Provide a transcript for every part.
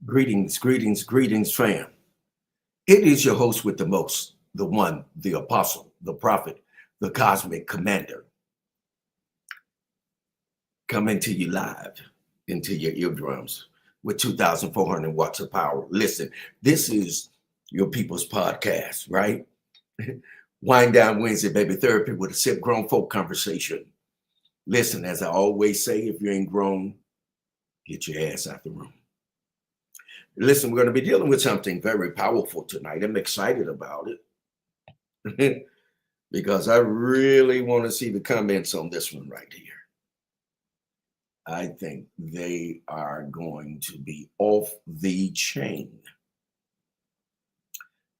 Greetings, greetings, greetings, fam. It is your host with the most, the one, the apostle, the prophet, the cosmic commander, coming to you live into your eardrums with 2,400 watts of power. Listen, this is your people's podcast, right? Wind Down Wednesday, baby, therapy with a sip grown folk conversation. Listen, as I always say, if you ain't grown, get your ass out the room. Listen, we're going to be dealing with something very powerful tonight. I'm excited about it because I really want to see the comments on this one right here. I think they are going to be off the chain.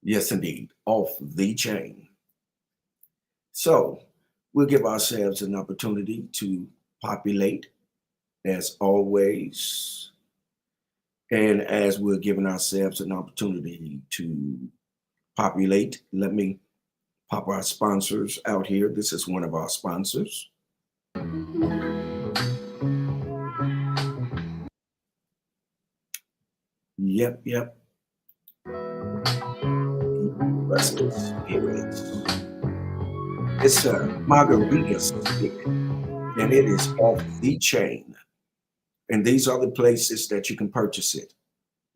Yes, indeed, off the chain. So we'll give ourselves an opportunity to populate as always. And as we're giving ourselves an opportunity to populate, let me pop our sponsors out here. This is one of our sponsors. Yep. Rustic Spirits. It's a margarita spirit, and it is off the chain. And these are the places that you can purchase it: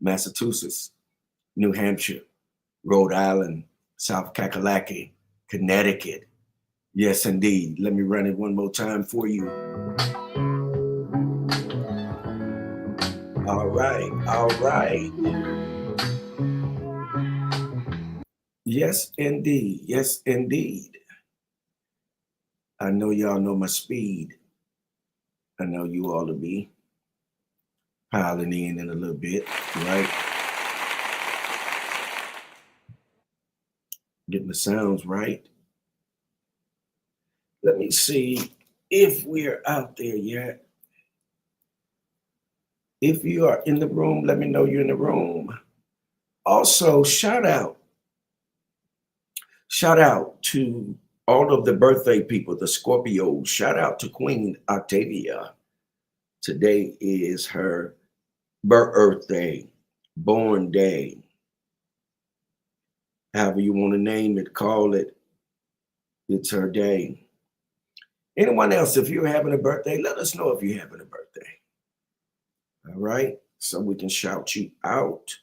Massachusetts, New Hampshire, Rhode Island, South Kakalaki, Connecticut. Yes, indeed. Let me run it one more time for you. All right. Yes, indeed. I know y'all know my speed. I know you all will be piling in a little bit, right? Getting the sounds right. Let me see if we're out there yet. If you are in the room, let me know you're in the room. Also, shout out to all of the birthday people, the Scorpios. Shout out to Queen Octavia. Today is her birthday, born day. However you want to name it, call it. It's her day. Anyone else, if you're having a birthday, let us know if you're having a birthday. All right, so we can shout you out.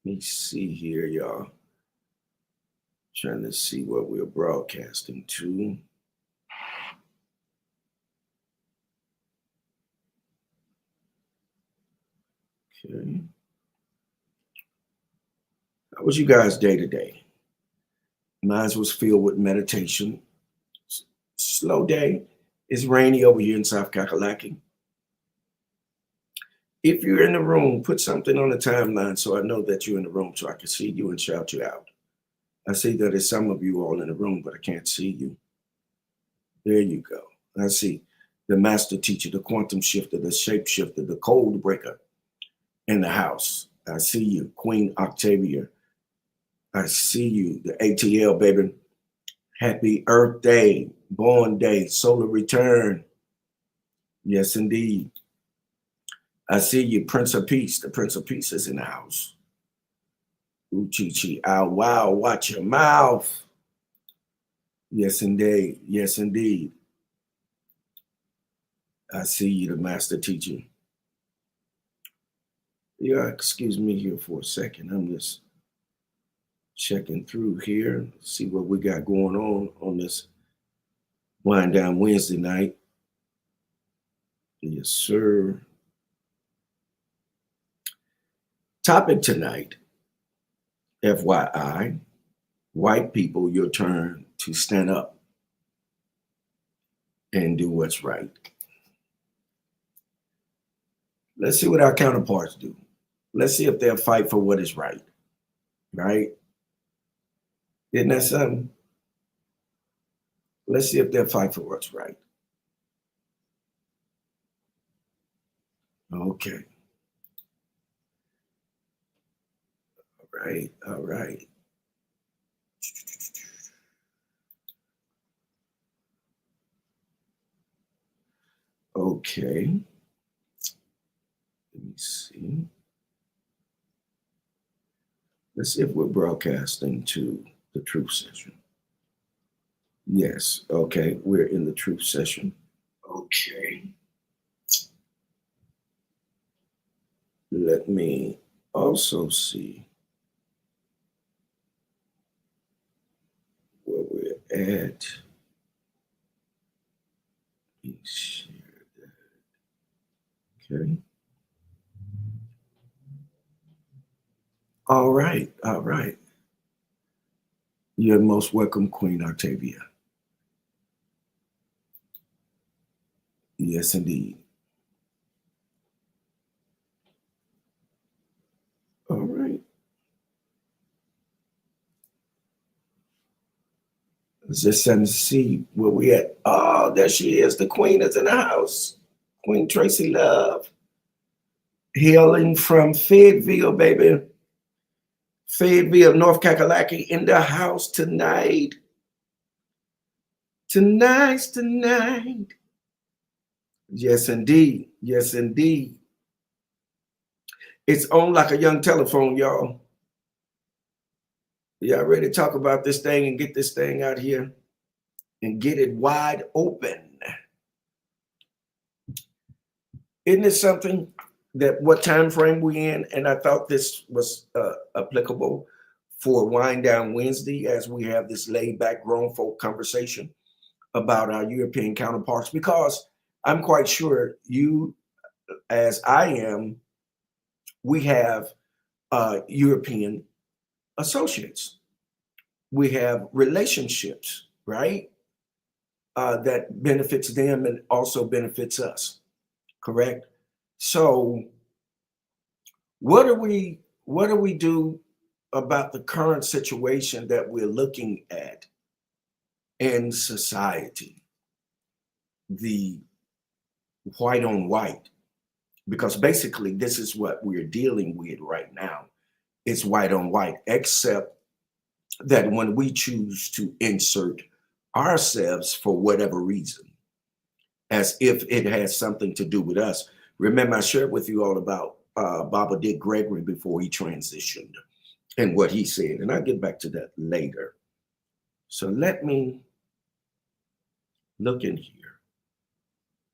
Let me see here, y'all. Trying to see what we're broadcasting to. Okay. How was you guys' day today? Mine was filled with meditation. Slow day. It's rainy over here in South Kakalaki. If you're in the room, put something on the timeline so I know that you're in the room so I can see you and shout you out. I see that there's some of you all in the room, but I can't see you. There you go. I see the master teacher, the quantum shifter, the shapeshifter, the code breaker in the house. I see you, Queen Octavia. I see you, the ATL, baby. Happy Earth Day, born day, solar return. Yes, indeed. I see you, Prince of Peace. The Prince of Peace is in the house. Ooh, chi, ow, wow, watch your mouth. Yes, indeed. Yes, indeed. I see you, the master teacher. Yeah, excuse me here for a second. I'm just checking through here, see what we got going on this Wind Down Wednesday night. Yes, sir. Topic tonight, FYI, white people, your turn to stand up and do what's right. Let's see what our counterparts do. Let's see if they'll fight for what is right. Right? Isn't that something? Let's see if they'll fight for what's right. Okay. All right. Okay. Let me see. Let's see if we're broadcasting to the truth session. Yes. Okay. We're in the truth session. Okay. Let me also see where we're at. Let me share that. Okay. All right. All right. You're most welcome, Queen Octavia. Yes, indeed. All right. Just trying to see where we at. Oh, there she is. The Queen is in the house. Queen Tracy Love. Hailing from Fayetteville, baby. Fayetteville, North Kakalaki in the house tonight. Tonight. Yes, indeed. Yes, indeed. It's on like a young telephone, y'all. Y'all ready to talk about this thing and get this thing out here and get it wide open? Isn't it something that what time frame we in? And I thought this was applicable for Wind Down Wednesday as we have this laid back grown folk conversation about our European counterparts, because I'm quite sure you, as I am, we have European associates. We have relationships, right? That benefits them and also benefits us, correct? So what do we do about the current situation that we're looking at in society? The white on white, because basically this is what we're dealing with right now. It's white on white, except that when we choose to insert ourselves for whatever reason, as if it has something to do with us. Remember, I shared with you all about Baba Dick Gregory before he transitioned and what he said, and I'll get back to that later. So let me look in here,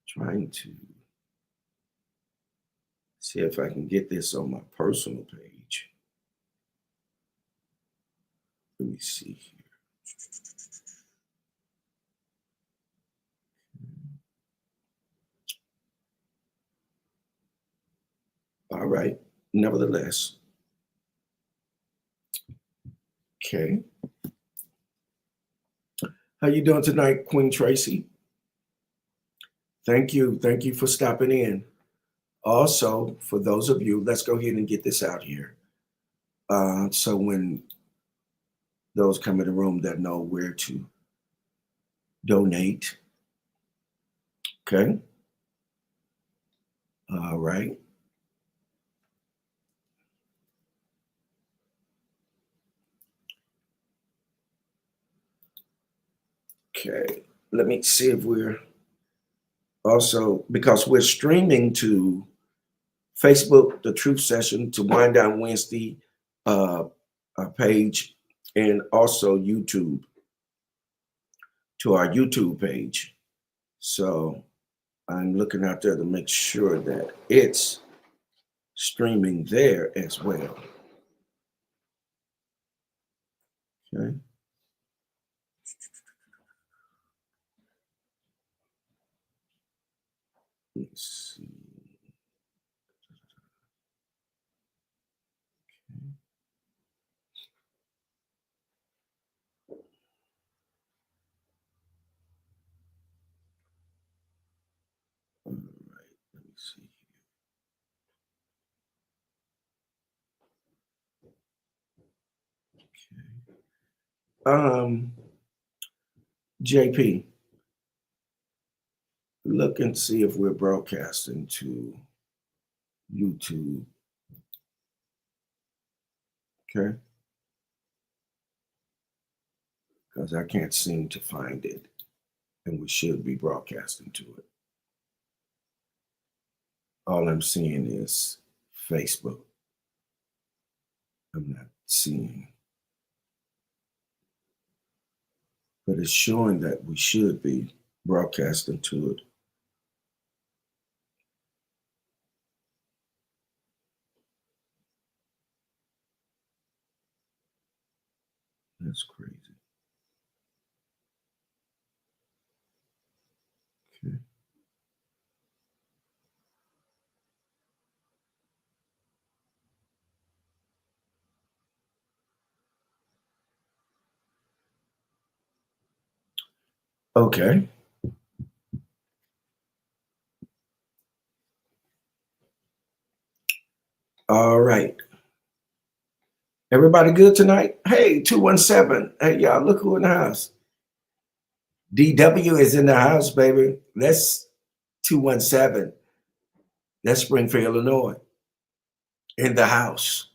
trying to see if I can get this on my personal page. Let me see here. All right. Nevertheless, okay. How you doing tonight, Queen Tracy? Thank you. Thank you for stopping in. Also, for those of you, let's go ahead and get this out here. So when those come in the room that know where to donate, okay? All right. Okay. Let me see if we're also, because we're streaming to Facebook, the Truth Session, to Wind Down Wednesday page, and also YouTube, to our YouTube page. So I'm looking out there to make sure that it's streaming there as well. Okay. Let's see. All right, let me see here. Okay. JP, look and see if we're broadcasting to YouTube. Okay. Because I can't seem to find it, and we should be broadcasting to it. All I'm seeing is Facebook. I'm not seeing, but it's showing that we should be broadcasting to it. That's crazy. Okay. Okay. All right. Everybody good tonight? Hey, 217. Hey, y'all, look who in the house. DW is in the house, baby. That's 217. That's Springfield, Illinois. In the house.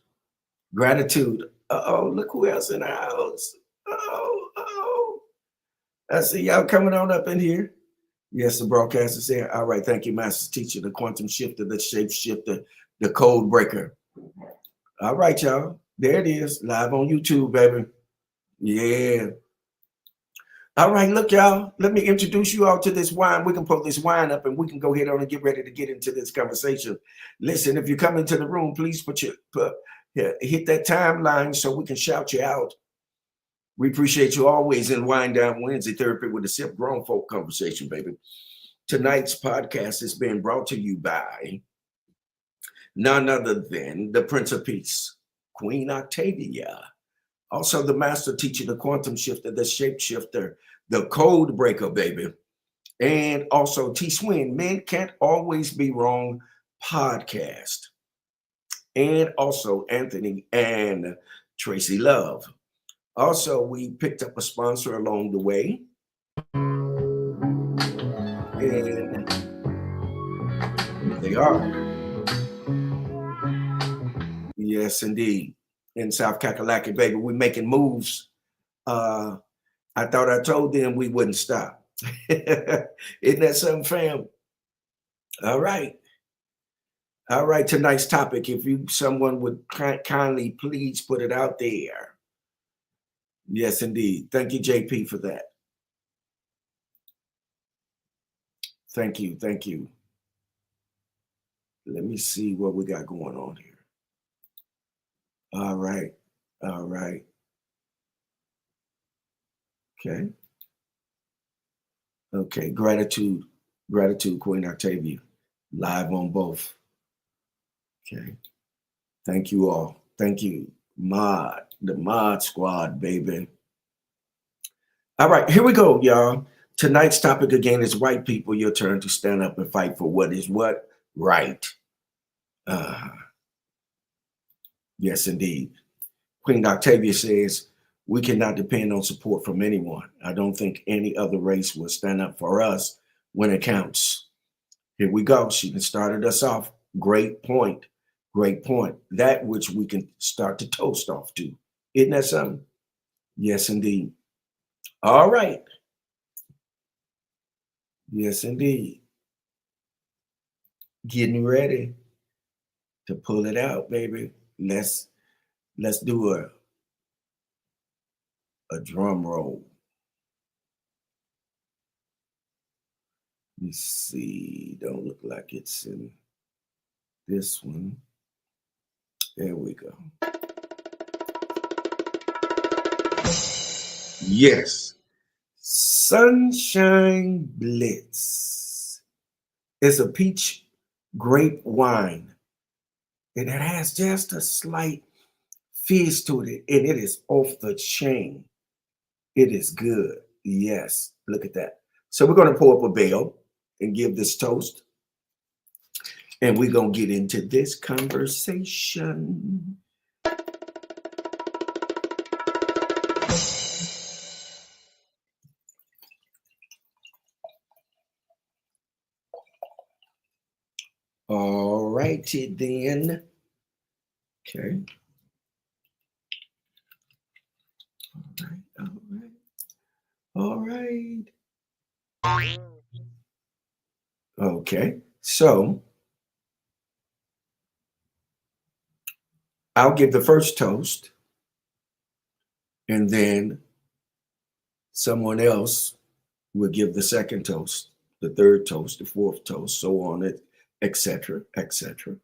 Gratitude. Uh-oh, look who else in the house. Oh. I see y'all coming on up in here. Yes, the broadcast is here. All right, thank you, Master Teacher, the quantum shifter, the shape shifter, the code breaker. All right, y'all. There it is, live on YouTube, baby. Yeah. All right, look, y'all. Let me introduce you all to this wine. We can pull this wine up and we can go ahead on and get ready to get into this conversation. Listen, if you come into the room, please hit that timeline so we can shout you out. We appreciate you always in Wind Down Wednesday Therapy with a Sip Grown Folk Conversation, baby. Tonight's podcast is being brought to you by none other than the Prince of Peace, Queen Octavia. Also, the Master Teacher, the Quantum Shifter, the Shapeshifter, the Code Breaker, baby. And also T Swin, Men Can't Always Be Wrong podcast. And also Anthony and Tracy Love. Also, we picked up a sponsor along the way. And they are. Yes, indeed. In South Kakalaki, baby, we're making moves. I thought I told them we wouldn't stop. Isn't that something, fam? All right. All right, tonight's topic, if someone would kindly please put it out there. Yes, indeed. Thank you, JP, for that. Thank you. Let me see what we got going on here. All right. Okay. Gratitude, Queen Octavia. Live on both. Okay. Thank you all. Thank you. The mod squad, baby. All right, here we go, y'all. Tonight's topic again is white people. Your turn to stand up and fight for what is what? Right. Yes, indeed. Queen Octavia says, we cannot depend on support from anyone. I don't think any other race will stand up for us when it counts. Here we go. She started us off. Great point. That which we can start to toast off to. Isn't that something? Yes, indeed. All right. Yes, indeed. Getting ready to pull it out, baby. Let's do a drum roll. Let me see. Don't look like it's in this one. There we go. Yes. Sunshine Blitz is a peach grape wine. And it has just a slight fizz to it. And it is off the chain. It is good. Yes. Look at that. So we're going to pour up a bell and give this toast. And we're going to get into this conversation. All righty then. Okay. All right. Okay. So I'll give the first toast, and then someone else will give the second toast, the third toast, the fourth toast, so on it, etc., etc.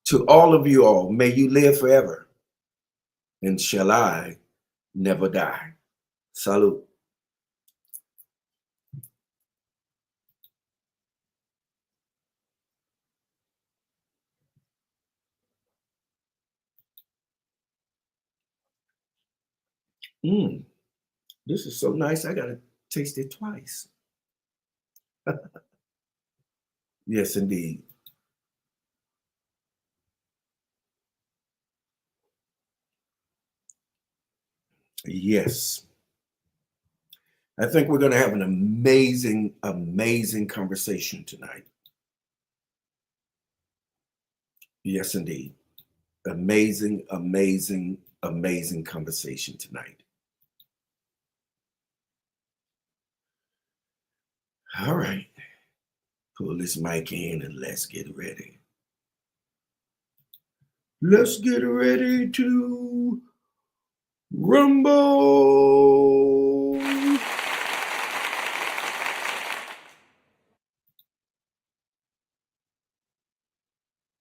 To all of you all, may you live forever, and shall I never die. Salute. Mm, this is so nice. I gotta taste it twice. Yes, indeed. Yes. I think we're going to have an amazing, amazing conversation tonight. Yes, indeed. Amazing, amazing, amazing conversation tonight. All right. Pull this mic in and let's get ready. Let's get ready to rumble.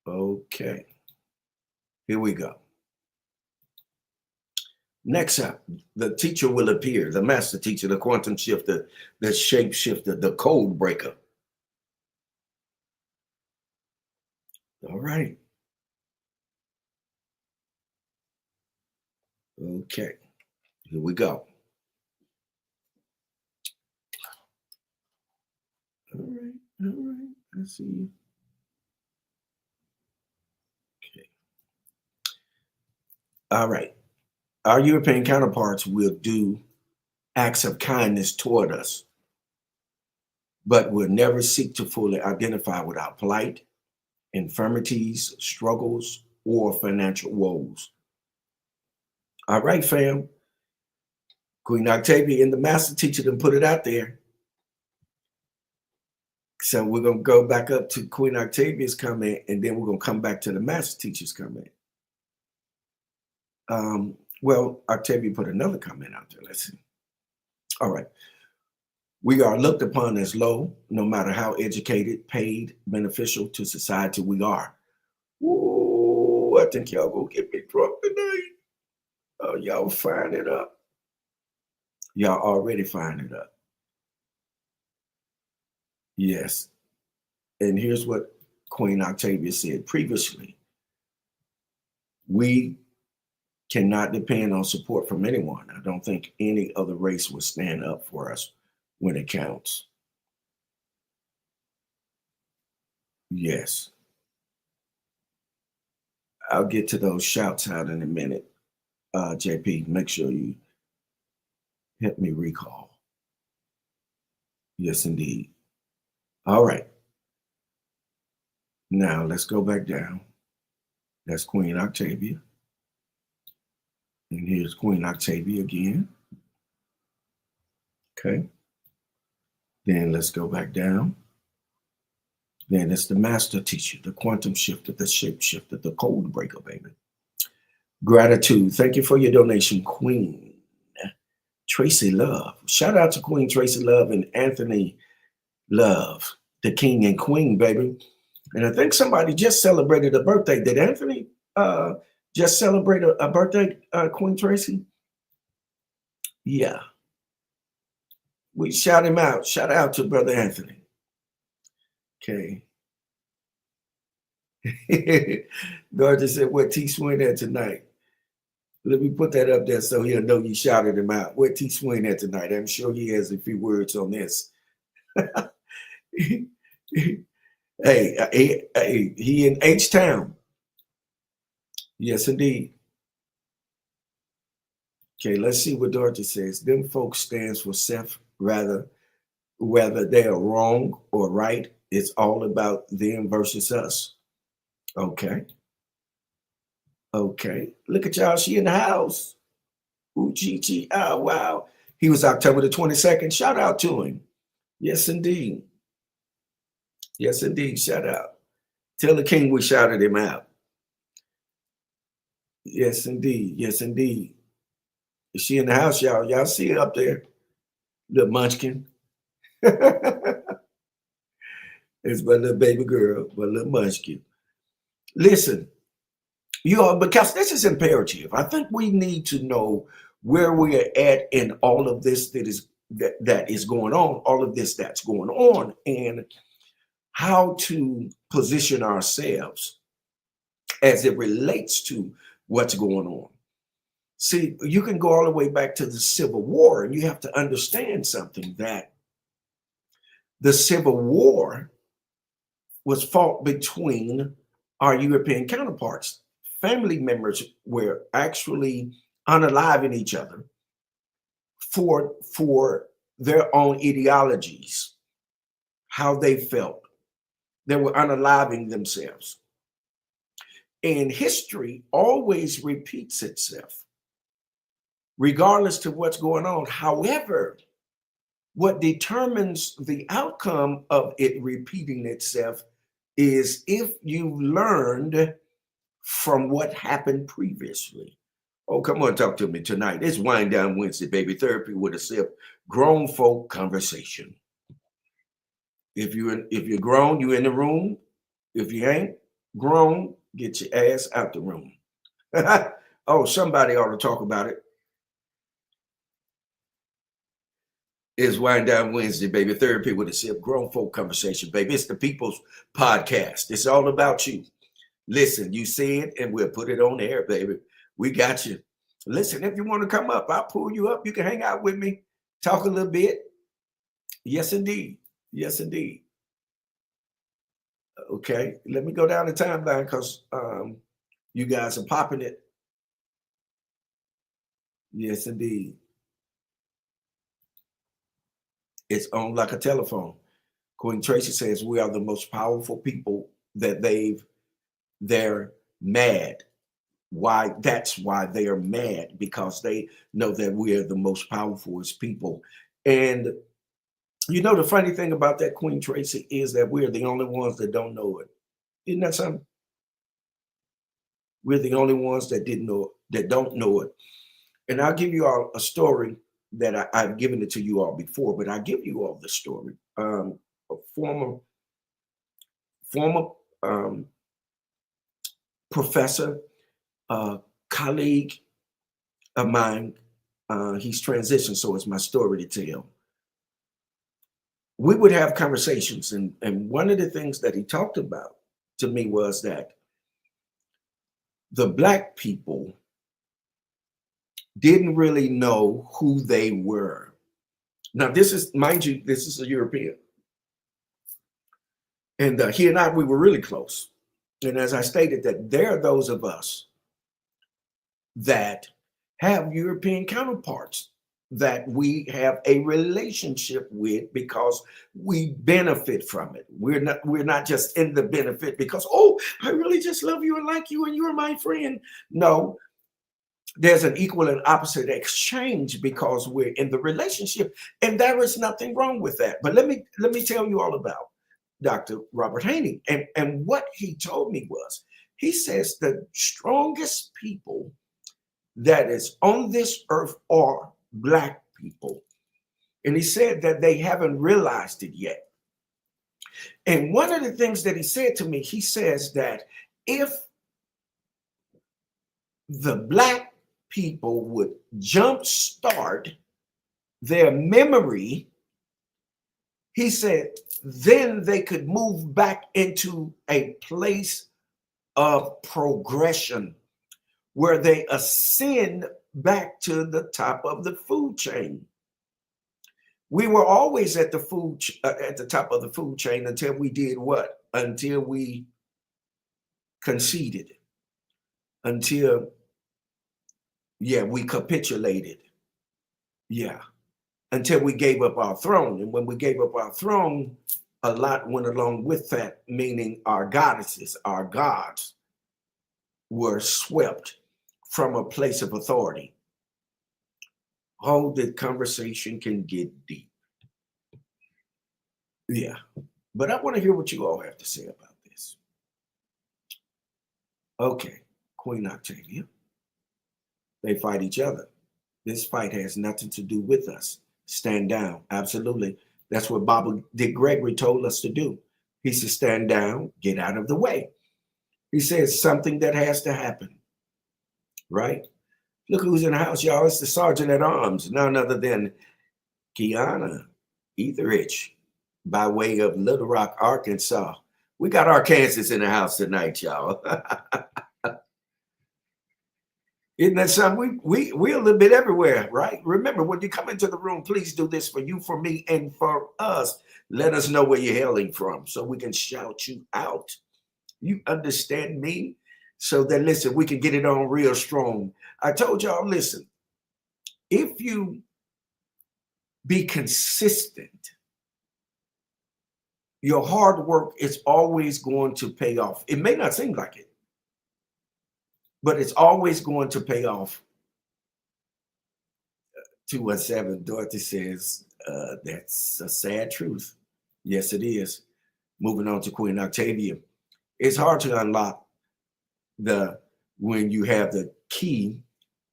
Okay. Here we go. Next up, the teacher will appear, the master teacher, the quantum shifter, the shape shifter, the code breaker. All right. Okay. Here we go. All right. All right. I see you. Okay. All right. Our European counterparts will do acts of kindness toward us, but will never seek to fully identify with our plight, infirmities, struggles, or financial woes. All right, fam. Queen Octavia and the master teacher done put it out there. So we're going to go back up to Queen Octavia's comment, and then we're going to come back to the master teacher's comment. Well, Octavia put another comment out there. Let's see. All right. We are looked upon as low, no matter how educated, paid, beneficial to society we are. Ooh, I think y'all gonna get me drunk tonight. Oh, y'all find it up. Y'all already find it up. Yes. And here's what Queen Octavia said previously. We cannot depend on support from anyone. I don't think any other race will stand up for us when it counts. Yes. I'll get to those shouts out in a minute. JP, make sure you help me recall. Yes, indeed. All right. Now let's go back down. That's Queen Octavia. And here's Queen Octavia again. Okay. Then let's go back down. Then it's the master teacher, the quantum shifter, the shape shifter, the code breaker, baby. Gratitude. Thank you for your donation, Queen Tracy Love. Shout out to Queen Tracy Love and Anthony Love, the king and queen, baby. And I think somebody just celebrated a birthday. Did Anthony just celebrate a birthday, Queen Tracy? Yeah. We shout him out. Shout out to Brother Anthony. Okay. Dorothy said, "What T Swing at tonight?" Let me put that up there so he'll know you shouted him out. What T Swing at tonight? I'm sure he has a few words on this. Hey, he in H Town. Yes, indeed. Okay, let's see what Dorothy says. Them folks stands for self, whether they are wrong or right. It's all about them versus us. Okay. Okay. Look at y'all. She in the house. Ooh, Gigi. Oh, wow. He was October the 22nd. Shout out to him. Yes, indeed. Yes, indeed. Shout out. Tell the king we shouted him out. Yes, indeed. Yes, indeed. Is she in the house, y'all? Y'all see it up there? Little munchkin. It's my little baby girl, my little munchkin. Listen, you all, because this is imperative. I think we need to know where we are at in all of this that is going on, all of this that's going on, and how to position ourselves as it relates to what's going on. See, you can go all the way back to the Civil War, and you have to understand something, that the Civil War was fought between our European counterparts. Family members were actually unaliving each other for their own ideologies, how they felt. They were unaliving themselves. And history always repeats itself, regardless to what's going on. However, what determines the outcome of it repeating itself is if you learned from what happened previously. Oh, come on, talk to me tonight. It's Wind Down Wednesday, baby. Therapy with a sip. Grown folk conversation. If you're grown, you in the room. If you ain't grown, get your ass out the room. Oh, somebody ought to talk about it. It's Wind Down Wednesday, baby. Therapy with a sip. Grown folk conversation, baby. It's the people's podcast. It's all about you. Listen, you see it, and we'll put it on air, baby. We got you. Listen, if you want to come up, I'll pull you up. You can hang out with me, talk a little bit. Yes, indeed. Yes, indeed. Okay, let me go down the timeline because you guys are popping it. Yes, indeed. It's on like a telephone. Queen Tracy says we are the most powerful people that they're mad. Why? That's why they are mad, because they know that we are the most powerful as people. And you know, the funny thing about that, Queen Tracy, is that we're the only ones that don't know it. Isn't that something? We're the only ones that didn't know, that don't know it. And I'll give you all a story that I've given it to you all before, but I give you all the story. A former professor, colleague of mine, he's transitioned, so it's my story to tell. We would have conversations, and one of the things that he talked about to me was that the Black people didn't really know who they were. Now, this is, mind you, this is a European. And he and I, we were really close. And as I stated, that there are those of us that have European counterparts that we have a relationship with because we benefit from it. We're not just in the benefit because, oh, I really just love you and like you and you're my friend. No, there's an equal and opposite exchange because we're in the relationship, and there is nothing wrong with that. But let me tell you all about Dr. Robert Haney. And what he told me was, he says the strongest people that is on this earth are Black people. And he said that they haven't realized it yet. And one of the things that he said to me, he says that if the Black people would jumpstart their memory, he said, then they could move back into a place of progression where they ascend back to the top of the food chain. We were always at the at the top of the food chain until we did what? Until we conceded, until we capitulated. Yeah, until we gave up our throne. And when we gave up our throne, a lot went along with that, meaning our goddesses, our gods were swept from a place of authority. Oh, the conversation can get deep. Yeah, But I want to hear what you all have to say about this. Okay, Queen Octavia, they fight each other. This fight has nothing to do with us. Stand down. Absolutely. That's what Baba Dick Gregory told us to do. He said, stand down, get out of the way. He says something that has to happen, right? Look who's in the house, y'all. It's the Sergeant at Arms, none other than Kiana Etheridge, by way of Little Rock, Arkansas. We got Arkansas in the house tonight, y'all. Isn't that something? We're a little bit everywhere, right? Remember, when you come into the room, please do this for you, for me, and for us. Let us know where you're hailing from so we can shout you out. You understand me? So that, listen, we can get it on real strong. I told y'all, listen, if you be consistent, your hard work is always going to pay off. It may not seem like it, but it's always going to pay off. 217, Dorothy says, that's a sad truth. Yes, it is. Moving on to Queen Octavia. It's hard to unlock when you have the key,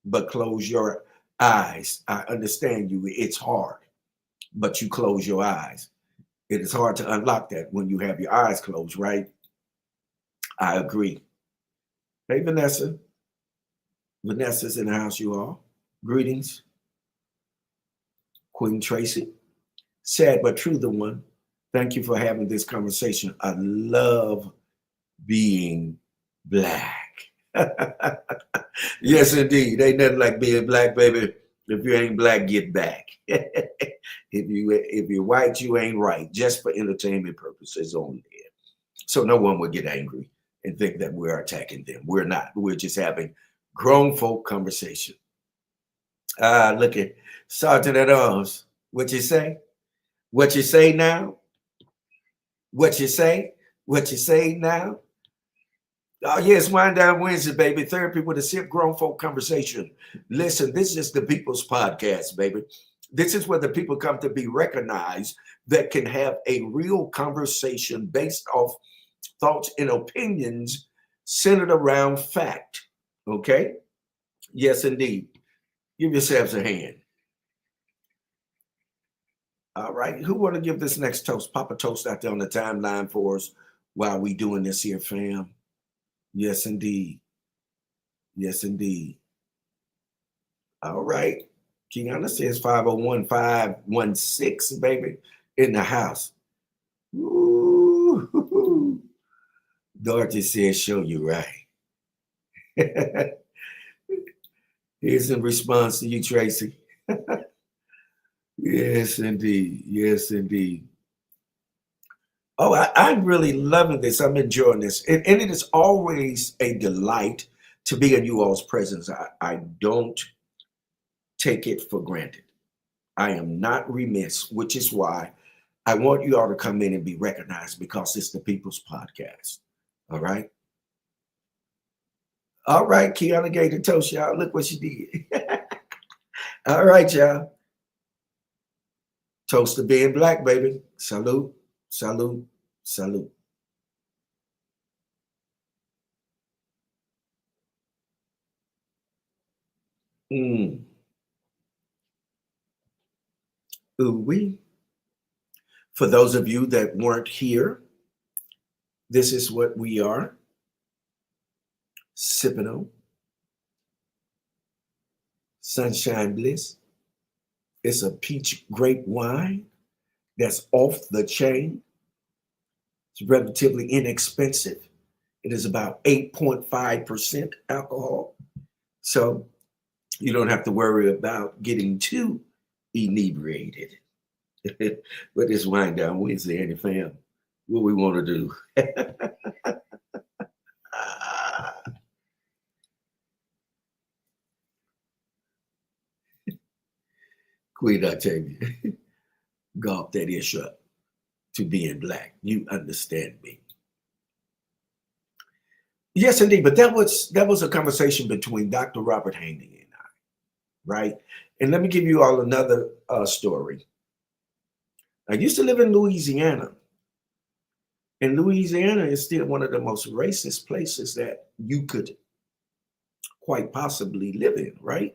but close your eyes. I understand you. It's hard, but you close your eyes. It is hard to unlock that when you have your eyes closed, right? I agree. Hey, Vanessa. Vanessa's in the house, you all. Greetings. Queen Tracy. Sad but true, the one. Thank you for having this conversation. I love being black. Yes, indeed. Ain't nothing like being black, baby. If you ain't black, get back. If you're white, you ain't right. Just for entertainment purposes only. So no one would get angry and think that we're attacking them. We're not. We're just having grown folk conversation. Look at Sergeant at Arms. What you say? What you say now? What you say? What you say now? Oh, yes, Wind Down Wednesday, baby. Therapy with a sip, grown folk conversation. Listen, this is the People's Podcast, baby. This is where the people come to be recognized that can have a real conversation based off thoughts and opinions centered around fact. Okay? Yes, indeed. Give yourselves a hand. All right. Who want to give this next toast? Pop a toast out there on the timeline for us while we doing this here, fam. Yes, indeed. Yes, indeed. All right. Kiana says 501-516, baby, in the house. Ooh. Dorothy says, show you right. Here's in response to you, Tracy. Yes, indeed. Yes, indeed. Oh, I'm really loving this. I'm enjoying this. And it is always a delight to be in you all's presence. I don't take it for granted. I am not remiss, which is why I want you all to come in and be recognized, because it's the People's Podcast. All right. All right, Kiana gave the toast, y'all. Look what she did. All right, y'all. Toast to being black, baby. Salute, salute, salute. Ooh-wee. For those of you that weren't here, this is what we are sipping on. Sunshine Bliss. It's a peach grape wine that's off the chain. It's relatively inexpensive. It is about 8.5% alcohol. So you don't have to worry about getting too inebriated. But this Wind Down Wednesday, Andy fam, what we want to do. Queen Octavia, golf that ish up to being black. You understand me. Yes, indeed. But that was a conversation between Dr. Robert Haney and I, right? And let me give you all another story. I used to live in Louisiana, And Louisiana is still one of the most racist places that you could quite possibly live in, right?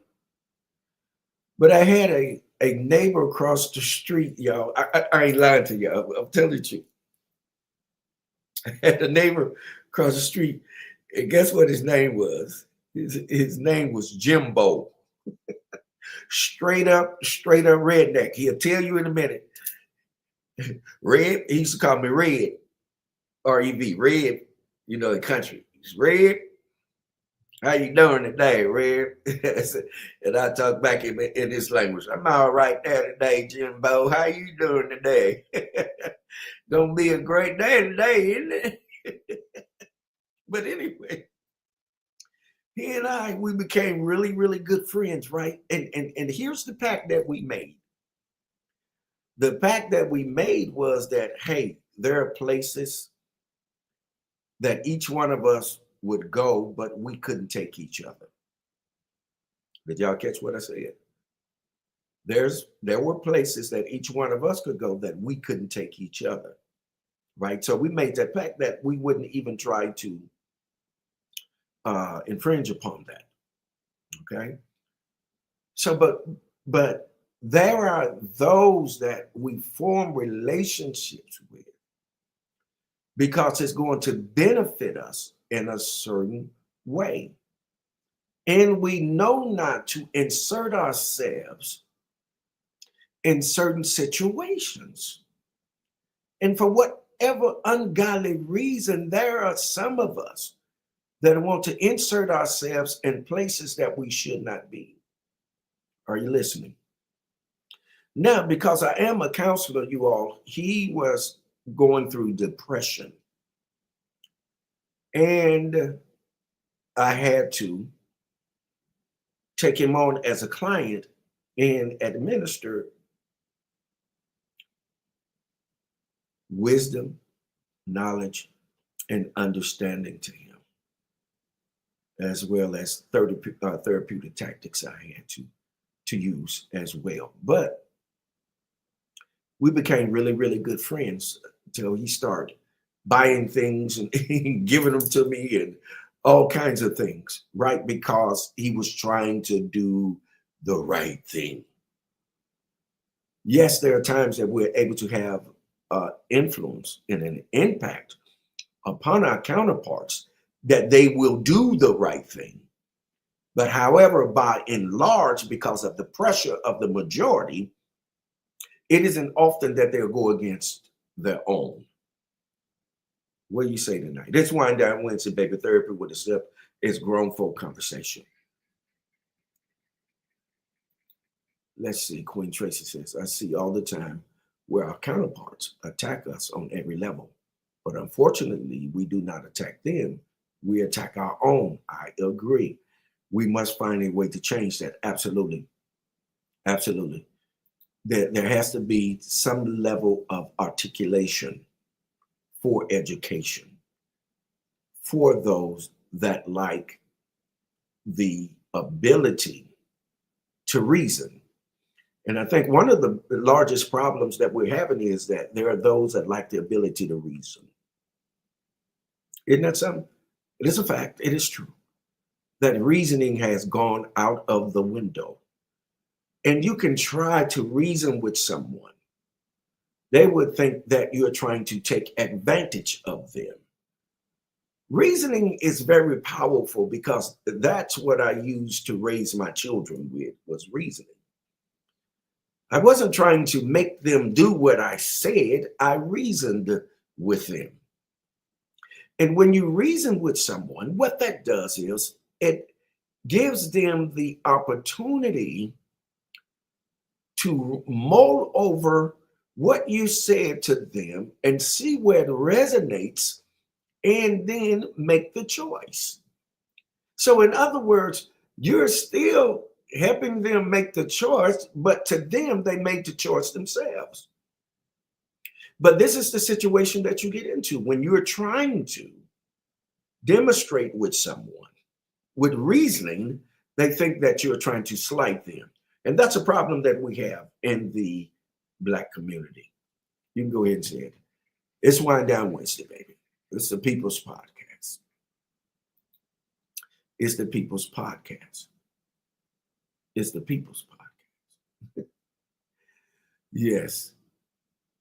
But I had a neighbor across the street, y'all. I ain't lying to you. I'm telling you. I had a neighbor across the street, and guess what his name was? His name was Jimbo. Straight up redneck. He'll tell you in a minute. Red, he used to call me Red, R-E-V, Red, you know, the country. He's Red. How you doing today, Red? And I talk back in this language. I'm all right there today, Jimbo. How you doing today? Gonna be a great day today, isn't it? But anyway, he and we became really, really good friends, right? And here's the pact that we made. The pact that we made was that, hey, there are places that each one of us would go, but we couldn't take each other. Did y'all catch what I said? There were places that each one of us could go that we couldn't take each other, right? So we made that pact that we wouldn't even try to infringe upon that. Okay. So, but there are those that we form relationships with because it's going to benefit us in a certain way. And we know not to insert ourselves in certain situations. And for whatever ungodly reason, there are some of us that want to insert ourselves in places that we should not be. Are you listening? Now, because I am a counselor, you all, he was going through depression. And I had to take him on as a client and administer wisdom, knowledge, and understanding to him, as well as therapeutic tactics I had to use as well. But we became really, really good friends until he started buying things and giving them to me and all kinds of things, right? Because he was trying to do the right thing. Yes, there are times that we're able to have influence and an impact upon our counterparts that they will do the right thing. But however, by and large, because of the pressure of the majority, it isn't often that they'll go against their own. What do you say tonight? This Wind Down Wednesday, baby. Therapy with a Sip is grown folk conversation. Let's see. Queen Tracy says, I see all the time where our counterparts attack us on every level. But unfortunately, we do not attack them. We attack our own. I agree. We must find a way to change that. Absolutely. Absolutely. There has to be some level of articulation for education for those that like the ability to reason. And I think one of the largest problems that we're having is that there are those that lack the ability to reason. Isn't that something? It is a fact. It is true that reasoning has gone out of the window. And you can try to reason with someone. They would think that you're trying to take advantage of them. Reasoning is very powerful because that's what I used to raise my children with, was reasoning. I wasn't trying to make them do what I said. I reasoned with them. And when you reason with someone, what that does is it gives them the opportunity to mull over what you said to them and see where it resonates and then make the choice. So in other words, you're still helping them make the choice, but to them, they made the choice themselves. But this is the situation that you get into when you're trying to demonstrate with someone. With reasoning, they think that you're trying to slight them. And that's a problem that we have in the Black community. You can go ahead and say it. It's Wind Down Wednesday, baby. It's the People's Podcast. It's the People's Podcast. It's the People's Podcast. Yes,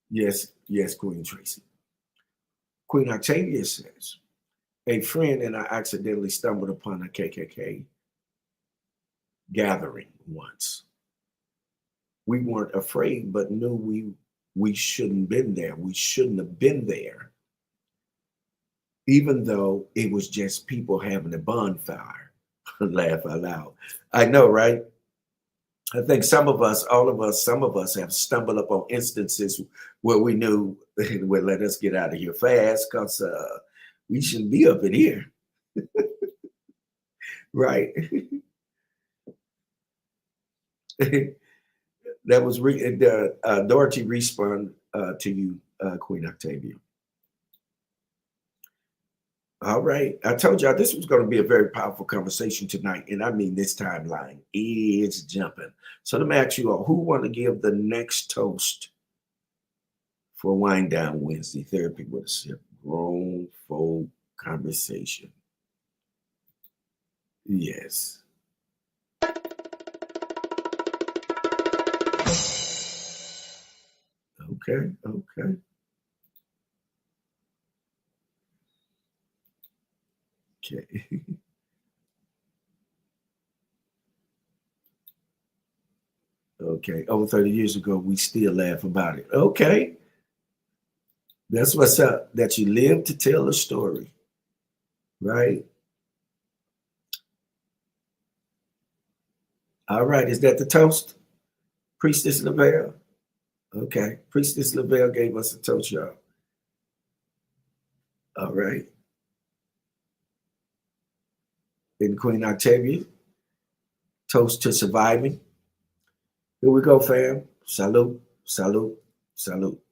yes, Queen Tracy. Queen Octavia says, a friend and I accidentally stumbled upon a KKK gathering once. We weren't afraid, but knew we shouldn't been there. We shouldn't have been there, even though it was just people having a bonfire. Laugh out loud. I know, right? I think some of us, all of us, some of us have stumbled upon instances where we knew, well, let us get out of here fast because we shouldn't be up in here, right? That was Dorothy respond to you, Queen Octavia. All right. I told y'all this was going to be a very powerful conversation tonight. And I mean, this timeline is jumping. So let me ask you all, who want to give the next toast for Wind Down Wednesday? Therapy with a Sip, grown folk conversation. Yes. Okay. Okay. Okay. Over 30 years ago, we still laugh about it. Okay. That's what's up. That you live to tell a story, right? All right. Is that the toast? Priestess Lavelle? Okay. Priestess Lavelle gave us a toast, y'all. All right. And Queen Octavia, toast to surviving. Here we go, fam. Salute, salute, salute.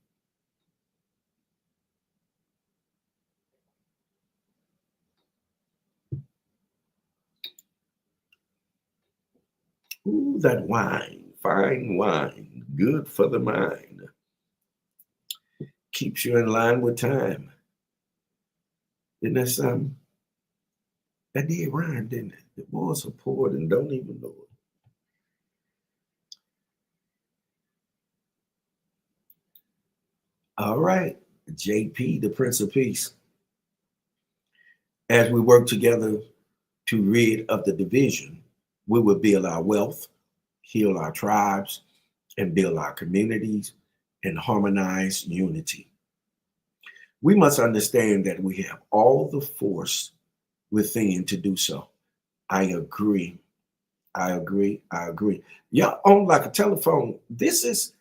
Ooh, that wine, fine wine, good for the mind. Keeps you in line with time. Isn't that something? That did rhyme, didn't it? The boys are poor and don't even know it. All right, JP, the Prince of Peace. As we work together to rid of the division, we will build our wealth, heal our tribes, and build our communities and harmonize unity. We must understand that we have all the force within to do so. I agree. I agree. Y'all on like a telephone. This is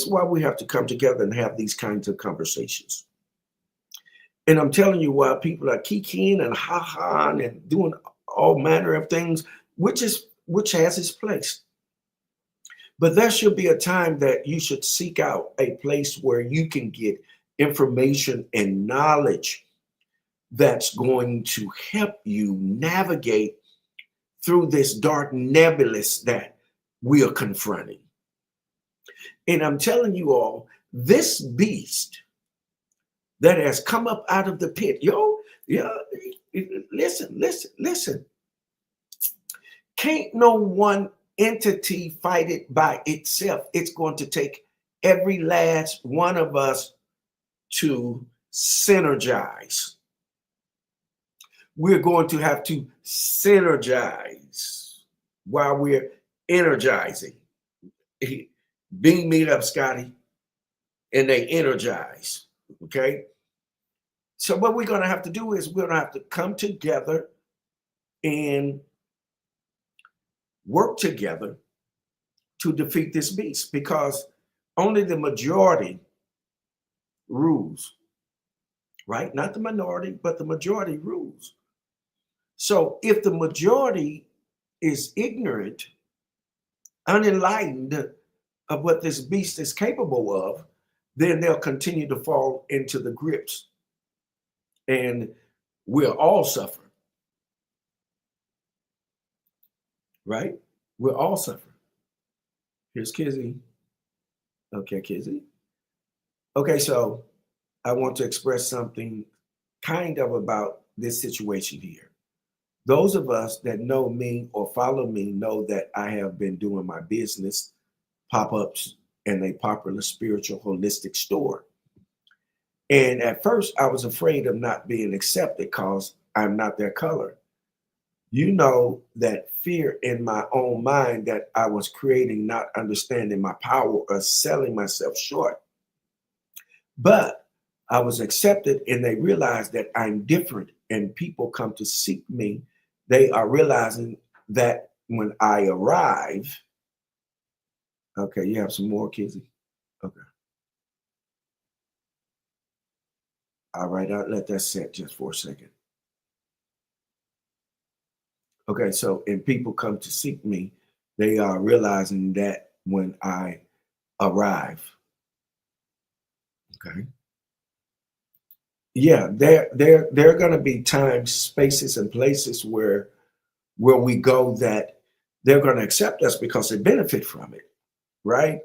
why we have to come together and have these kinds of conversations. And I'm telling you why people are kikiing and ha-ha and doing all manner of things, which has its place. But there should be a time that you should seek out a place where you can get information and knowledge that's going to help you navigate through this dark nebulous that we are confronting. And I'm telling you all, this beast that has come up out of the pit, listen. Can't no one entity fight it by itself. It's going to take every last one of us to synergize. We're going to have to synergize while we're energizing. Beam me up, Scotty, and they energize. Okay. So what we're going to have to do is we're going to have to come together and work together to defeat this beast, because only the majority rules, right? Not the minority, but the majority rules. So if the majority is ignorant, unenlightened of what this beast is capable of, then they'll continue to fall into the grips and we'll all suffer. Right? We'll all suffer. Here's Kizzy. Okay, Kizzy. Okay, so I want to express something kind of about this situation here. Those of us that know me or follow me know that I have been doing my business pop-ups in a popular spiritual holistic store. And at first I was afraid of not being accepted because I'm not their color. You know that fear in my own mind that I was creating, not understanding my power or selling myself short. But I was accepted and they realized that I'm different and people come to seek me. They are realizing that when I arrive, okay, you have some more, Kizzy? Okay. All right, I'll let that set just for a second. Okay, so and people come to seek me, they are realizing that when I arrive. Okay. Yeah, there are gonna be times, spaces, and places where we go that they're gonna accept us because they benefit from it, right?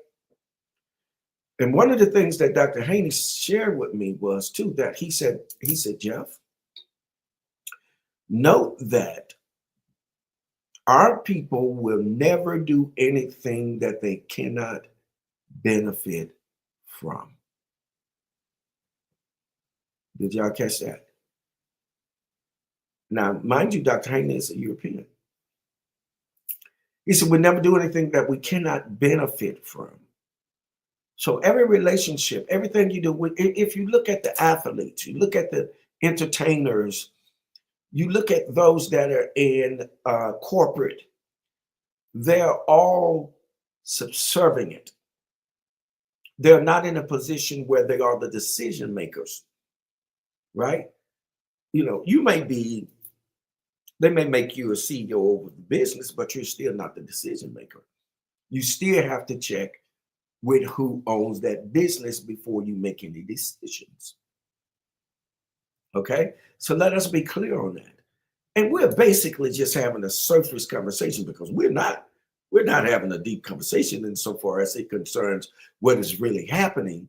And one of the things that Dr. Haney shared with me was too that he said, Jeff, note that our people will never do anything that they cannot benefit from. Did y'all catch that? Now, mind you, Dr. Haney is a European. He said, we never do anything that we cannot benefit from. So every relationship, everything you do, if you look at the athletes, you look at the entertainers, you look at those that are in corporate, they're all subservient. They're not in a position where they are the decision makers, right? You know, they may make you a CEO of the business, but you're still not the decision maker. You still have to check with who owns that business before you make any decisions. Okay, so let us be clear on that. And we're basically just having a surface conversation because we're not having a deep conversation insofar as it concerns what is really happening.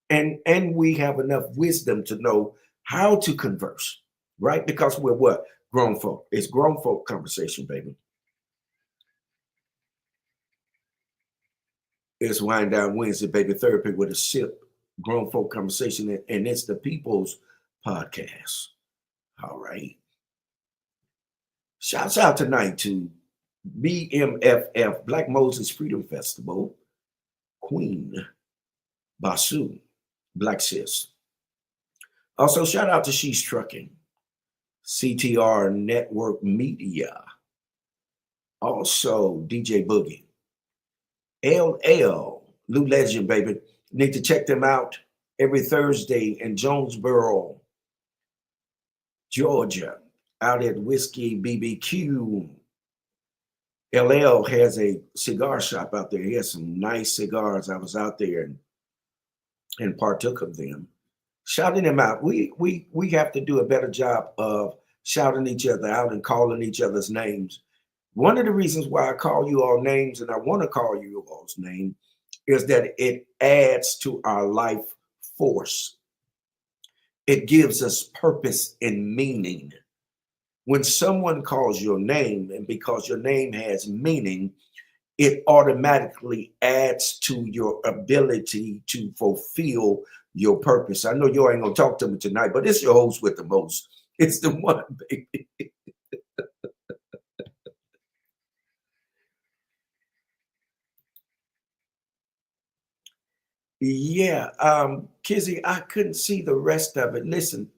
And we have enough wisdom to know how to converse, right? Because we're what? Grown folk. It's grown folk conversation, baby. It's Wind Down Wednesday, baby. Therapy with a sip. Grown folk conversation, and it's the People's Podcast. All right. Shouts out tonight to BMFF, Black Moses Freedom Festival, Queen Basu, Black Sis. Also, shout out to She's Trucking, CTR Network Media. Also, DJ Boogie, LL, Lou Legend, baby. Need to check them out every Thursday in Jonesboro, Georgia, out at Whiskey BBQ. LL has a cigar shop out there. He has some nice cigars. I was out there and partook of them. Shouting them out. We have to do a better job of shouting each other out and calling each other's names. One of the reasons why I call you all names and I want to call you all's name is that it adds to our life force. It gives us purpose and meaning. When someone calls your name, and because your name has meaning, it automatically adds to your ability to fulfill your purpose. I know you ain't gonna talk to me tonight, but it's your host with the most. It's the one, baby. Yeah, Kizzy, I couldn't see the rest of it. Listen,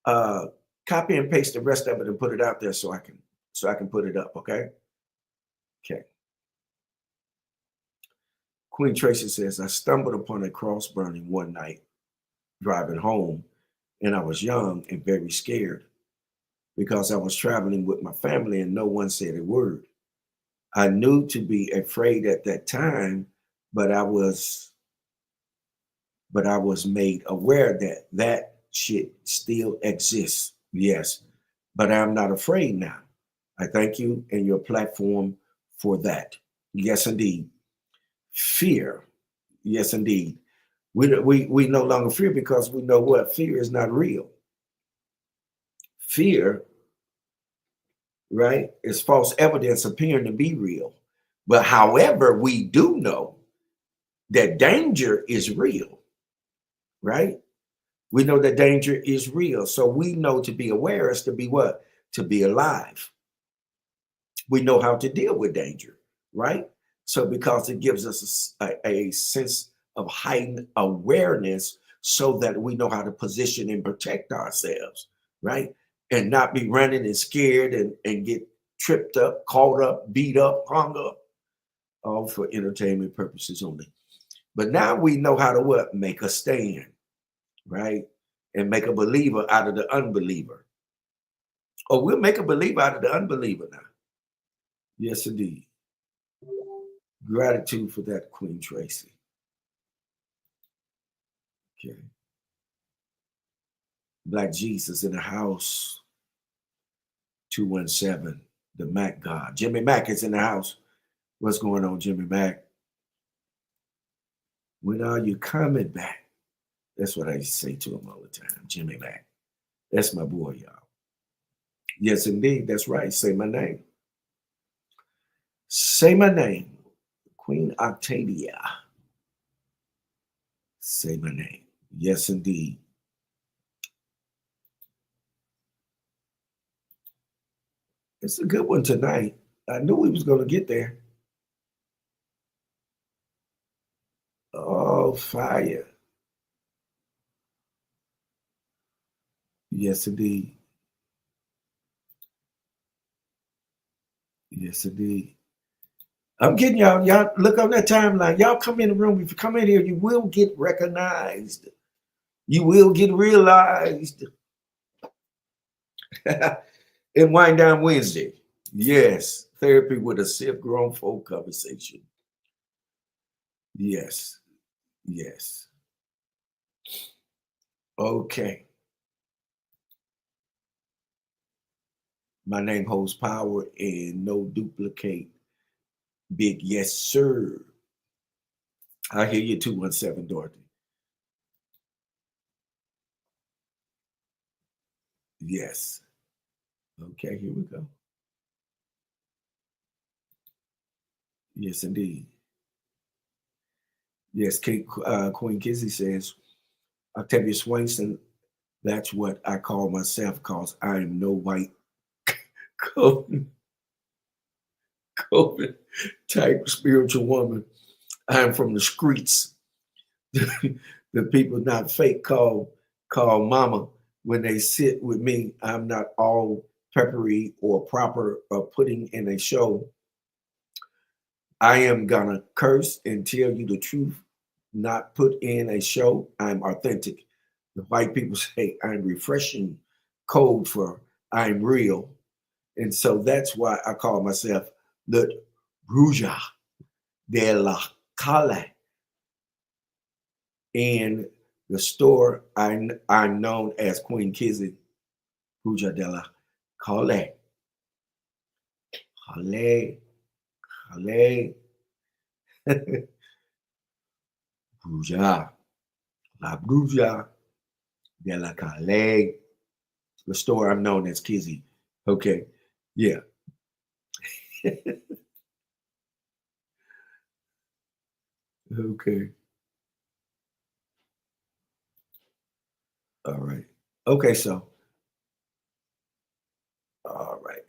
uh, copy and paste the rest of it and put it out there so I can put it up. Okay. Okay. Queen Tracy says, I stumbled upon a cross burning one night driving home, and I was young and very scared because I was traveling with my family and no one said a word. I knew to be afraid at that time, but I was made aware that that shit still exists. Yes, but I'm not afraid now. I thank you and your platform for that. Yes, indeed. Fear. Yes, indeed. We no longer fear because we know what? Fear is not real. Fear, right, is false evidence appearing to be real. But however, we do know that danger is real, right? We know that danger is real. So we know to be aware is to be what? To be alive. We know how to deal with danger, right? So because it gives us a sense of heightened awareness so that we know how to position and protect ourselves, right? And not be running and scared and get tripped up, caught up, beat up, hung up, all for entertainment purposes only. But now we know how to what? Make a stand, right? And make a believer out of the unbeliever. Oh, we'll make a believer out of the unbeliever now. Yes, indeed. Gratitude for that, Queen Tracy. Okay. Black Jesus in the house. 217. The Mac God. Jimmy Mack is in the house. What's going on, Jimmy Mack? When are you coming back? That's what I used to say to him all the time. Jimmy Mack. That's my boy, y'all. Yes, indeed. That's right. Say my name. Say my name. Queen Octavia. Say my name. Yes, indeed. It's a good one tonight. I knew we was going to get there. Oh, fire. Yes, indeed. Yes, indeed. I'm getting y'all. Y'all look on that timeline. Y'all come in the room. If you come in here, you will get recognized. You will get realized. And Wind Down Wednesday. Yes. Therapy with a safe grown folk conversation. Yes. Yes. Okay. My name holds power and no duplicate. Big yes, sir. I hear you, 217, Dorothy. Yes. Okay, here we go. Yes, indeed. Yes, Queen Kizzy says, Octavia Swainson, that's what I call myself because I am no white COVID type spiritual woman. I am from the streets. The people not fake call mama when they sit with me. I'm not all peppery or proper or putting in a show. I am gonna curse and tell you the truth, not put in a show. I'm authentic. The white people say I'm refreshing code for I'm real. And so that's why I call myself the Bruja de la Calle. In the store, I'm known as Queen Kizzy, Bruja de la Calle. Calle, Calle. Bruja, la Bruja de la Calle. The store I'm known as Kizzy. Okay. Yeah. Okay. All right. Okay, so all right.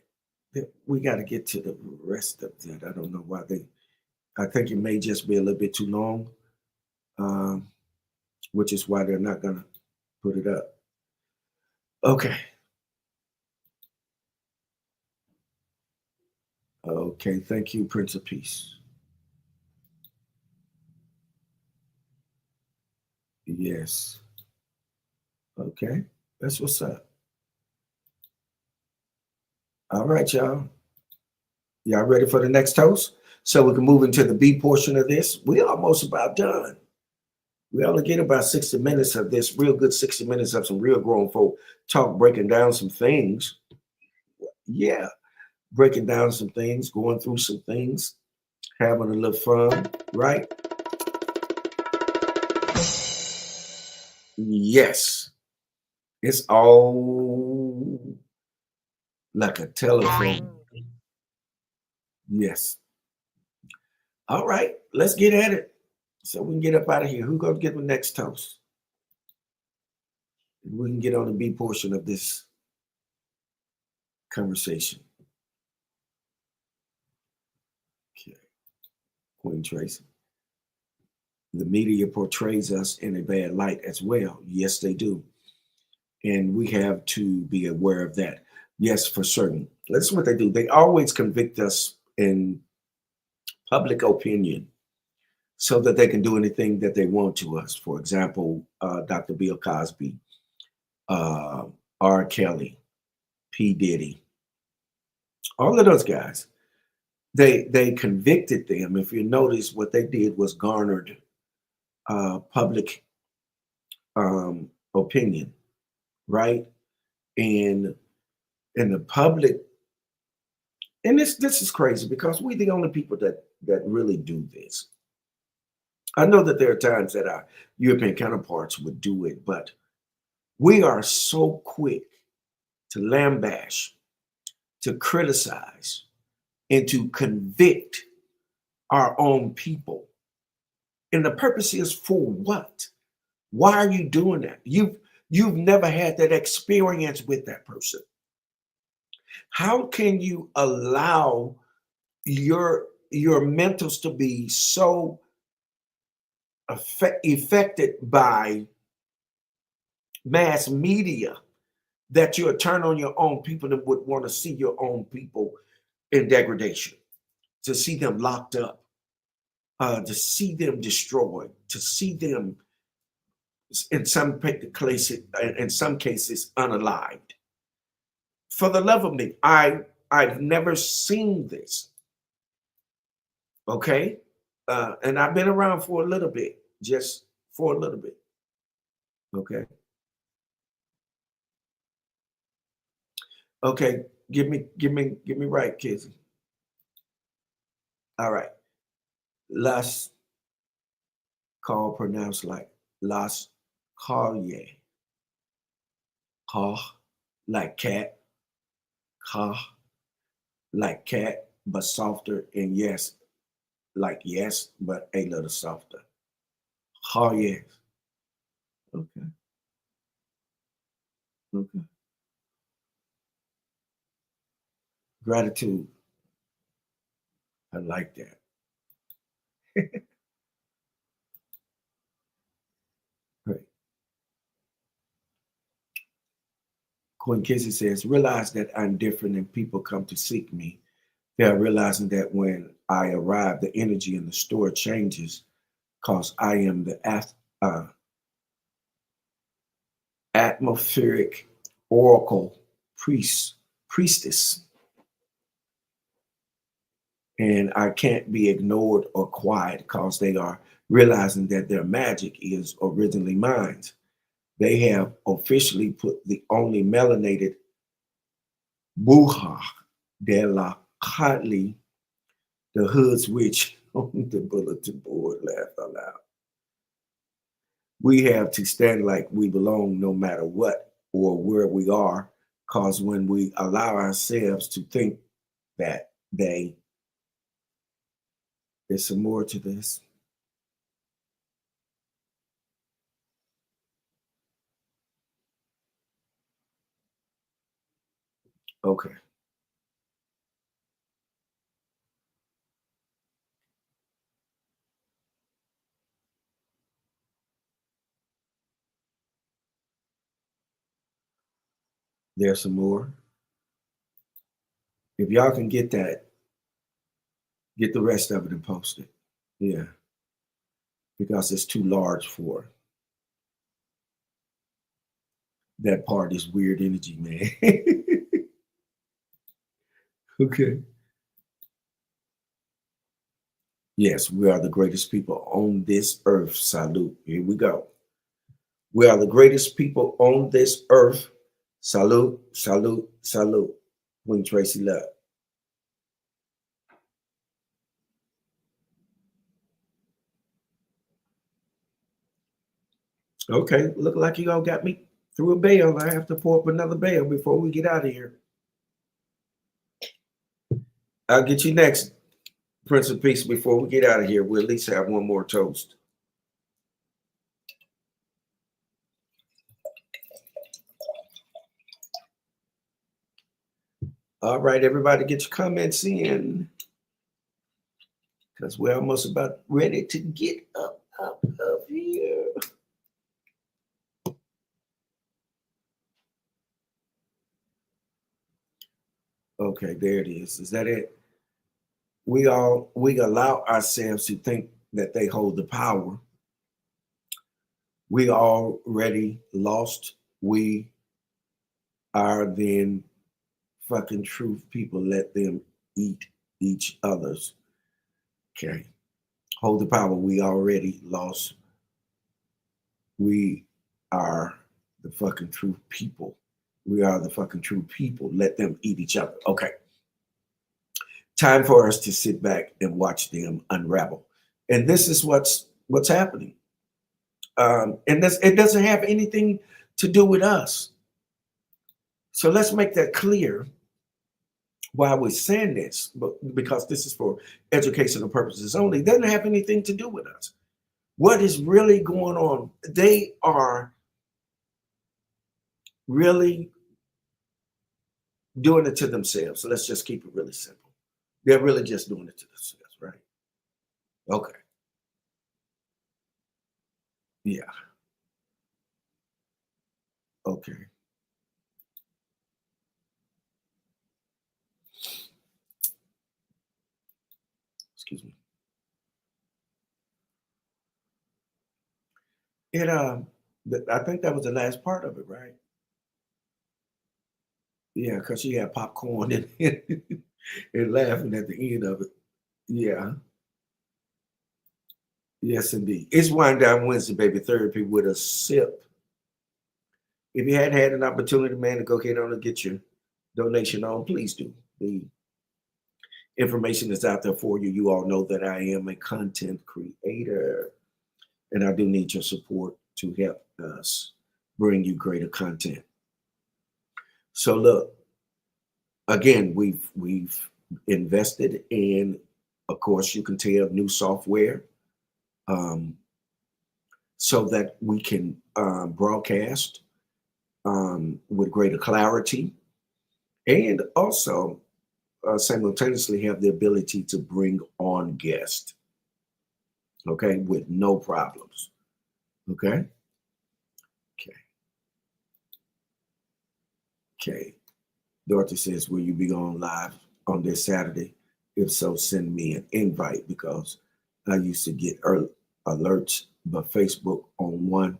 We got to get to the rest of that. I don't know why I think it may just be a little bit too long, um, which is why they're not going to put it up. Okay. Okay. Thank you, Prince of Peace. Yes. Okay. That's what's up. All right, y'all. Y'all ready for the next toast? So we can move into the B portion of this. We're almost about done. We only get about 60 minutes of this, real good 60 minutes of some real grown folk talk, breaking down some things. Yeah, breaking down some things, going through some things, having a little fun, right? Yes, it's all like a telephone. Yes. All right, let's get at it so we can get up out of here. Who gonna get the next toast? We can get on the B portion of this conversation. Okay, Queen Tracy. The media portrays us in a bad light as well. Yes, they do. And we have to be aware of that. Yes, for certain. That's what they do. They always convict us in public opinion so that they can do anything that they want to us. For example, Dr. Bill Cosby, uh, R. Kelly, P. Diddy, all of those guys. They convicted them. If you notice, what they did was garnered public opinion, right? And in the public, and this is crazy because we're the only people that really do this. I know that there are times that our European counterparts would do it, but we are so quick to lambash, to criticize, and to convict our own people. And the purpose is for what? Why are you doing that? You've never had that experience with that person. How can you allow your mentals to be so affected by mass media that you'll turn on your own people and would want to see your own people in degradation, to see them locked up, to see them destroyed, to see them in some cases unalived. For the love of me, I've never seen this. Okay, and I've been around for a little bit, just for a little bit. Okay, okay, give me right, Kizzy. All right, Las call pronounced like Las Calle, Caw like cat, Caw like cat, but softer, and yes like yes, but a little softer. Oh yes. Okay. Okay. Gratitude. I like that. Great. Queen Kissy says, realize that I'm different and people come to seek me. They are realizing that when I arrive, the energy in the store changes because I am the uh, atmospheric oracle priestess, and I can't be ignored or quiet because they are realizing that their magic is originally mine. They have officially put the only melanated Buha de la Kotli, the hood's witch, on the bulletin board. Laugh out loud. We have to stand like we belong no matter what or where we are, because when we allow ourselves to think that there's some more to this. Okay, there's some more. If y'all can get that, get the rest of it and post it. Yeah, because it's too large for that part is weird energy, man. Okay. Yes, we are the greatest people on this earth. Salute. Here we go. We are the greatest people on this earth. Salute, salute, salute. Queen Tracy Love. Okay, look like you all got me through a bell. I have to pour up another bell before we get out of here. I'll get you next, Prince of Peace. Before we get out of here, we'll at least have one more toast. All right, everybody, get your comments in because we're almost about ready to get up here. Okay, there it is. Is that it? We allow ourselves to think that they hold the power. We already lost. We are then fucking truth people. Let them eat each other's. Okay. Hold the power. We already lost. We are the fucking truth people. We are the fucking true people. Let them eat each other. Okay. Time for us to sit back and watch them unravel. And this is what's happening. And this, it doesn't have anything to do with us. So let's make that clear why we're saying this, but because this is for educational purposes only. It doesn't have anything to do with us. What is really going on? They are really doing it to themselves. So let's just keep it really simple. They're really just doing it to themselves, right? Okay. Yeah. Okay. Excuse me. It I think that was the last part of it, right? Yeah, because she had popcorn and, and laughing at the end of it. Yeah. Yes, indeed. It's Wind Down Wednesday, baby. Therapy with a sip. If you hadn't had an opportunity, man, to go ahead on and get your donation on, please do. The information is out there for you. You all know that I am a content creator, and I do need your support to help us bring you greater content. So look, again, we've invested in, of course, you can tell, new software, so that we can broadcast with greater clarity, and also simultaneously have the ability to bring on guests, okay, with no problems. Okay. Okay. Okay. Dorothy says, will you be on live on this Saturday? If so, send me an invite because I used to get alerts, but Facebook on one,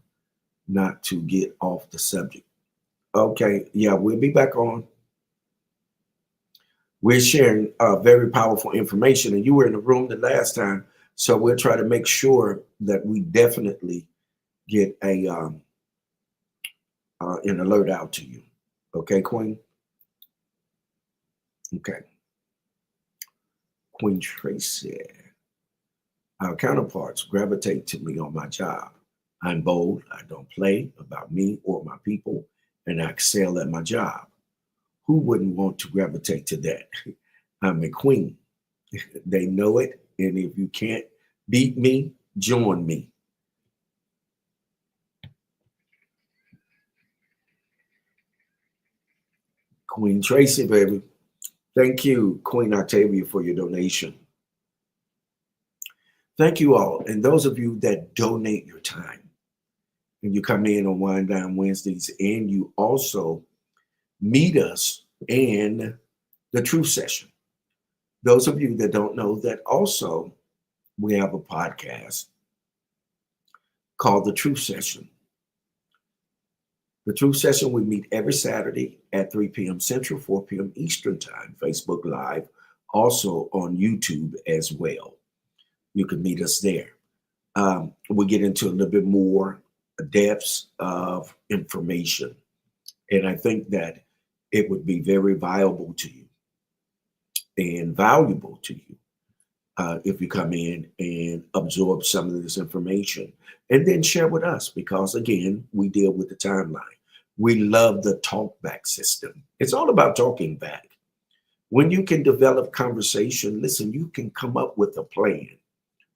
not to get off the subject. Okay. Yeah, we'll be back on. We're sharing very powerful information, and you were in the room the last time, so we'll try to make sure that we definitely get an alert out to you. Okay, Queen? Okay. Queen Tracy. Our counterparts gravitate to me on my job. I'm bold, I don't play about me or my people, and I excel at my job. Who wouldn't want to gravitate to that? I'm a queen. They know it, and if you can't beat me, join me. Queen Tracy, baby. Thank you, Queen Octavia, for your donation. Thank you all. And those of you that donate your time, and you come in on Wind Down Wednesdays, and you also meet us in the Truth Session. Those of you that don't know that also we have a podcast called The Truth Session. The Truth Session, we meet every Saturday at 3 p.m. Central, 4 p.m. Eastern Time, Facebook Live, also on YouTube as well. You can meet us there. We get into a little bit more depths of information. And I think that it would be very viable to you and valuable to you if you come in and absorb some of this information and then share with us because, again, we deal with the timeline. We love the talk back system. It's all about talking back. When you can develop conversation, listen, you can come up with a plan,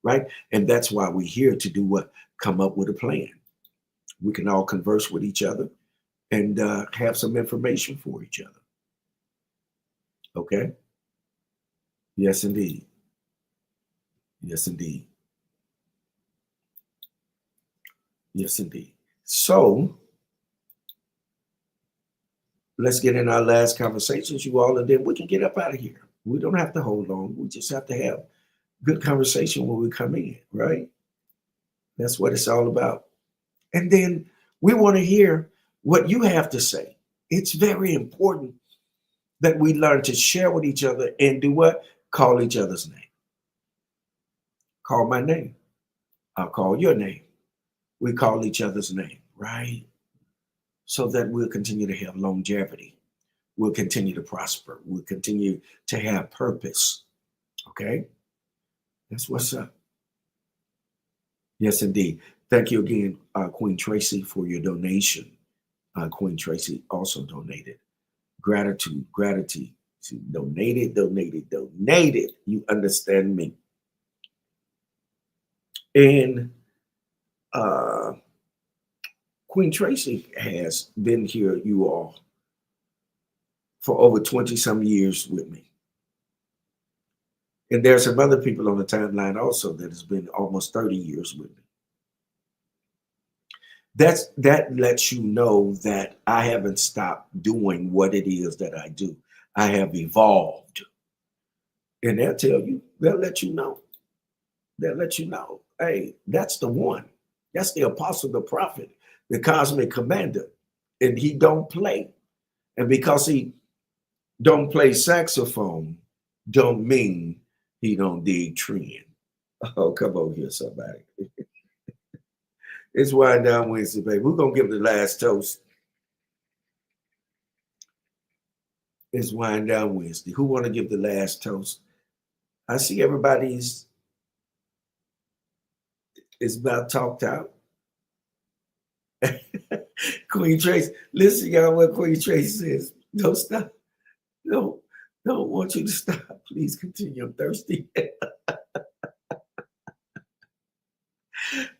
right? And that's why we're here to do what? Come up with a plan. We can all converse with each other and have some information for each other. Okay? Yes, indeed. Yes, indeed. Yes, indeed. So let's get in our last conversations, you all, and then we can get up out of here. We don't have to hold on. We just have to have good conversation when we come in, right? That's what it's all about. And then we want to hear what you have to say. It's very important that we learn to share with each other and do what? Call each other's name. Call my name. I'll call your name. We call each other's name, right? So that we'll continue to have longevity. We'll continue to prosper. We'll continue to have purpose. Okay? That's what's up. Yes, indeed. Thank you again, Queen Tracy, for your donation. Queen Tracy also donated. Gratitude, gratitude. She donated, donated, donated. You understand me. And Queen Tracy has been here, you all, for over 20 some years with me. And there are some other people on the timeline also that has been almost 30 years with me. That lets you know that I haven't stopped doing what it is that I do. I have evolved. And they'll let you know. They'll let you know. Hey, that's the one. That's the apostle, the prophet, the cosmic commander. And he don't play. And because he don't play saxophone, don't mean he don't dig trend. Oh, come on here, somebody. It's Wind Down Wednesday, baby. We're going to give the last toast. It's Wind Down Wednesday. Who want to give the last toast? I see everybody's is about talked out. Queen Trace, listen, y'all, what Queen Trace says. Don't stop. No, don't want you to stop. Please continue. I'm thirsty.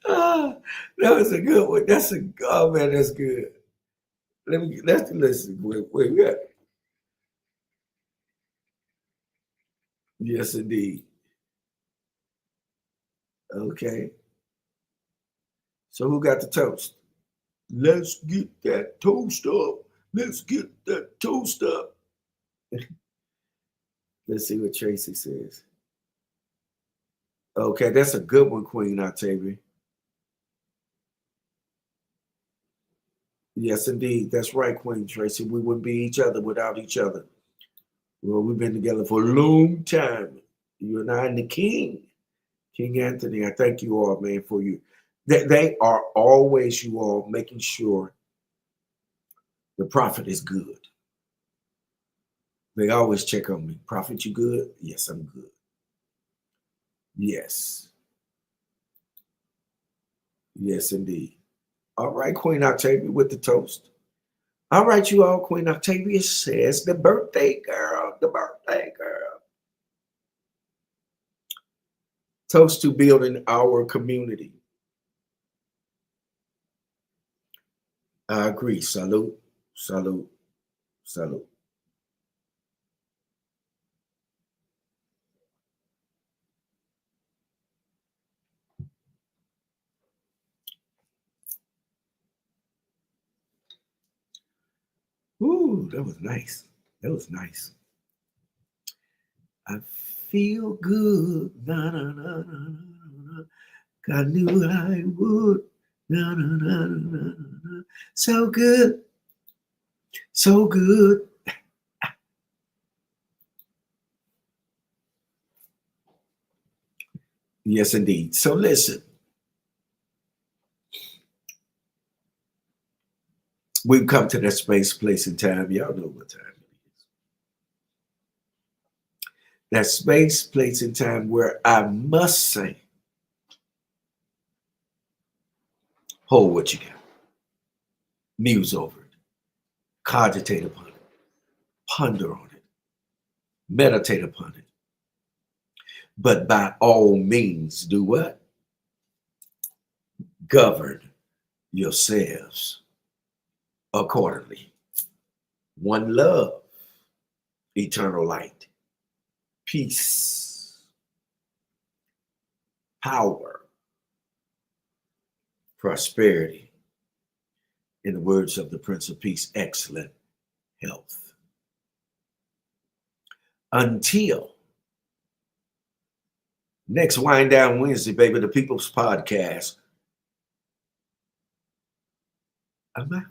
That was a good one. Oh man, that's good. Let's listen. Wait, yeah. Yes, indeed. Okay. So who got the toast? Let's get that toast up. Let's get that toast up. Let's see what Tracy says. Okay, that's a good one, Queen Octavia. Yes, indeed. That's right, Queen Tracy. We wouldn't be each other without each other. Well, we've been together for a long time. You and I and the King, King Anthony. I thank you all, man, for you. They are always, you all, making sure the prophet is good. They always check on me. Prophet, you good? Yes, I'm good. Yes. Yes, indeed. All right, Queen Octavia with the toast. All right, you all, Queen Octavia says the birthday girl, the birthday girl. Toast to building our community. I agree. Salute, salute, salute. Ooh, that was nice. That was nice. I feel good. Na, na, na, na, na, na. I knew I would. Na, na, na, na, na, na. So good. So good. Yes, indeed. So listen. We've come to that space, place, and time. Y'all know what time it is. that space, place, and time where I must say, hold what you got, muse over it, cogitate upon it, ponder on it, meditate upon it. But by all means, do what? Govern yourselves accordingly. One love, eternal light, peace, power, prosperity. In the words of the Prince of Peace, excellent health. Until next Wind Down Wednesday, baby, the People's Podcast. I'm out.